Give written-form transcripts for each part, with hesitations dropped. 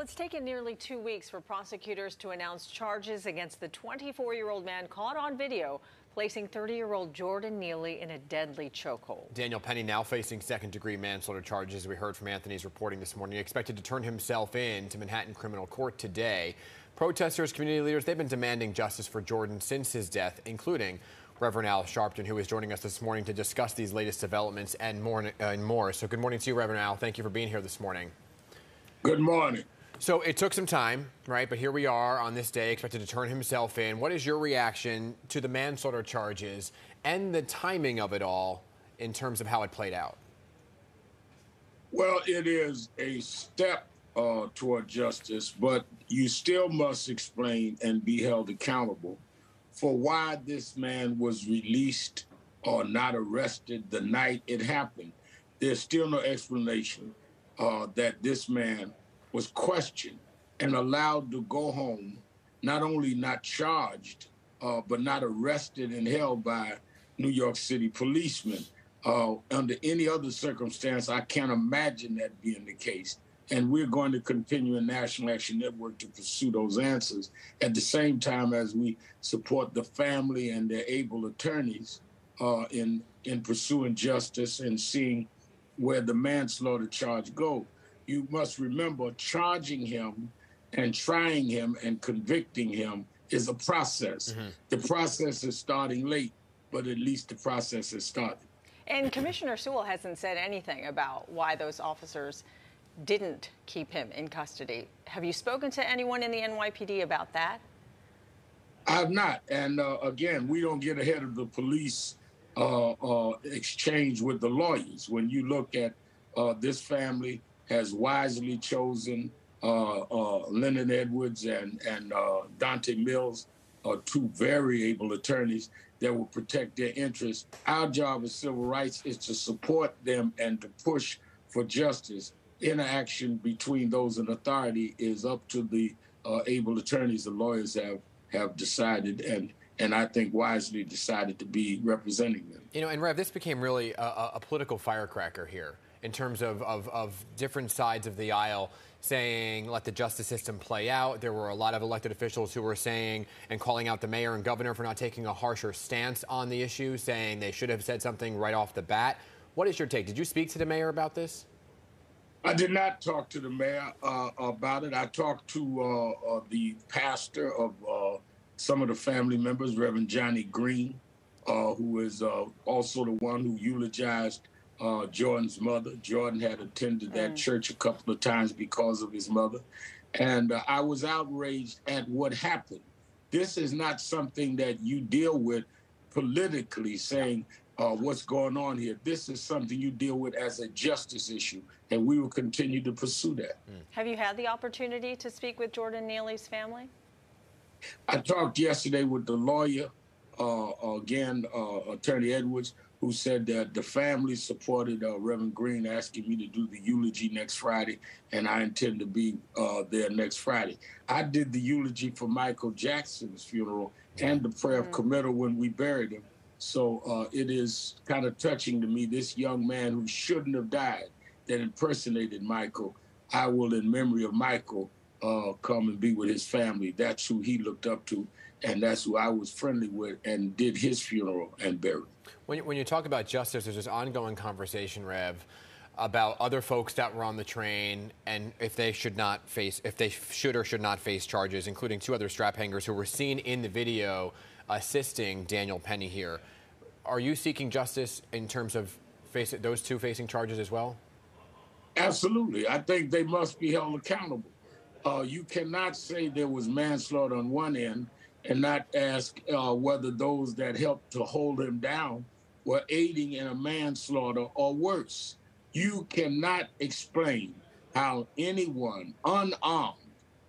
Well, it's taken nearly 2 weeks for prosecutors to announce charges against the 24-year-old man caught on video placing 30-year-old Jordan Neely in a deadly chokehold. Daniel Penny now facing second-degree manslaughter charges. We heard from Anthony's reporting this morning. He expected to turn himself in to Manhattan criminal court today. Protesters, community leaders, they've been demanding justice for Jordan since his death, including Reverend Al Sharpton, who is joining us this morning to discuss these latest developments and more. So good morning to you, Reverend Al. Thank you for being here this morning. Good morning. So it took some time, right? But here we are on this day, expected to turn himself in. What is your reaction to the manslaughter charges and the timing of it all in terms of how it played out? Well, it is a step toward justice, but you still must explain and be held accountable for why this man was released or not arrested the night it happened. There's still no explanation that this man was questioned and allowed to go home, not only not charged, but not arrested and held by New York City policemen. Under any other circumstance, I can't imagine that being the case. And we're going to continue in National Action Network to pursue those answers at the same time as we support the family and their able attorneys in pursuing justice and seeing where the manslaughter charge goes. You must remember, charging him and trying him and convicting him is a process. Mm-hmm. The process is starting late, but at least the process has started. And Commissioner Sewell hasn't said anything about why those officers didn't keep him in custody. Have you spoken to anyone in the NYPD about that? I have not. And again, we don't get ahead of the police exchange with the lawyers. When you look at this family, has wisely chosen Leonard Edwards and Dante Mills, two very able attorneys that will protect their interests. Our job as civil rights is to support them and to push for justice. Interaction between those in authority is up to the able attorneys. The lawyers have decided and I think wisely decided to be representing them. You know, and Rev, this became really a political firecracker here in terms of different sides of the aisle saying, let the justice system play out. There were a lot of elected officials who were saying and calling out the mayor and governor for not taking a harsher stance on the issue, saying they should have said something right off the bat. What is your take? Did you speak to the mayor about this? I did not talk to the mayor about it. I talked to the pastor of some of the family members, Reverend Johnny Green, who is also the one who eulogized Jordan's mother. Jordan had attended that church a couple of times because of his mother. And I was outraged at what happened. This is not something that you deal with politically, saying what's going on here. This is something you deal with as a justice issue, and we will continue to pursue that. Have you had the opportunity to speak with Jordan Neely's family? I talked yesterday with the lawyer, Attorney Edwards, who said that the family supported Reverend Green asking me to do the eulogy next Friday, and I intend to be there next Friday. I did the eulogy for Michael Jackson's funeral and the prayer of committal when we buried him. So it is kind of touching to me, this young man who shouldn't have died, that impersonated Michael. I will, in memory of Michael, come and be with his family. That's who he looked up to, and that's who I was friendly with and did his funeral and burial. When you talk about justice, there's this ongoing conversation, Rev, about other folks that were on the train and if they should or should not face charges, including two other strap hangers who were seen in the video assisting Daniel Penny here. Are you seeking justice in terms of those two facing charges as well? Absolutely. I think they must be held accountable. You cannot say there was manslaughter on one end and not ask whether those that helped to hold him down were aiding in a manslaughter or worse. You cannot explain how anyone unarmed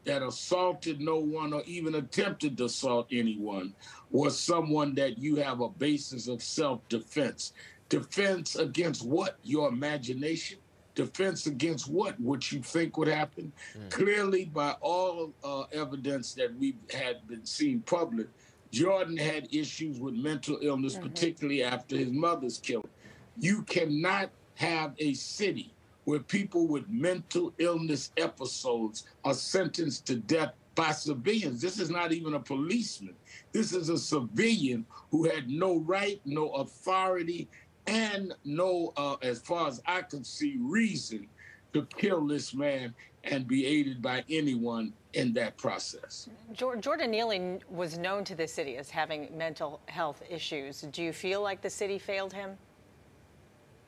that assaulted no one or even attempted to assault anyone was someone that you have a basis of self-defense. Defense against what? Your imagination? Defense against what? What you think would happen? Clearly, by all evidence that we've had been seen public, Jordan had issues with mental illness, particularly after his mother's killing. You cannot have a city where people with mental illness episodes are sentenced to death by civilians. This is not even a policeman. This is a civilian who had no right, no authority, and no, as far as I could see, reason to kill this man and be aided by anyone in that process. Jordan Neely was known to the city as having mental health issues. Do you feel like the city failed him?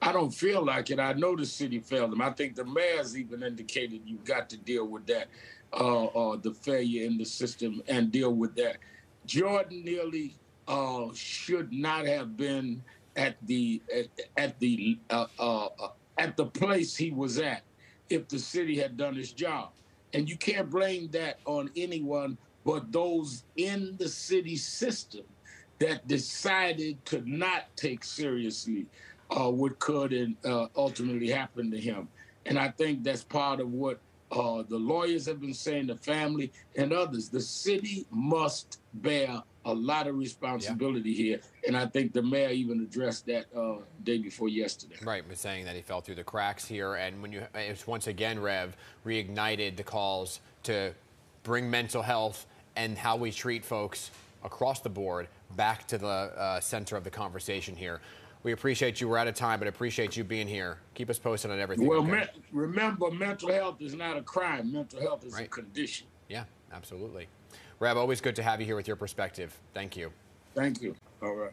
I don't feel like it. I know the city failed him. I think the mayor's even indicated you've got to deal with that, the failure in the system, and deal with that. Jordan Neely should not have been at the place he was at if the city had done its job. And you can't blame that on anyone but those in the city system that decided to not take seriously what could and ultimately happen to him. And I think that's part of what the lawyers have been saying, the family and others. The city must bear a lot of responsibility here. And I think the mayor even addressed that day before yesterday. Right, was saying that he fell through the cracks here. And when it's once again, Rev, reignited the calls to bring mental health and how we treat folks across the board back to the center of the conversation here. We appreciate you. We're out of time, but appreciate you being here. Keep us posted on everything. Well, okay? Remember, mental health is not a crime. Mental health is a condition. Yeah, absolutely. Rev, always good to have you here with your perspective. Thank you. Thank you. All right.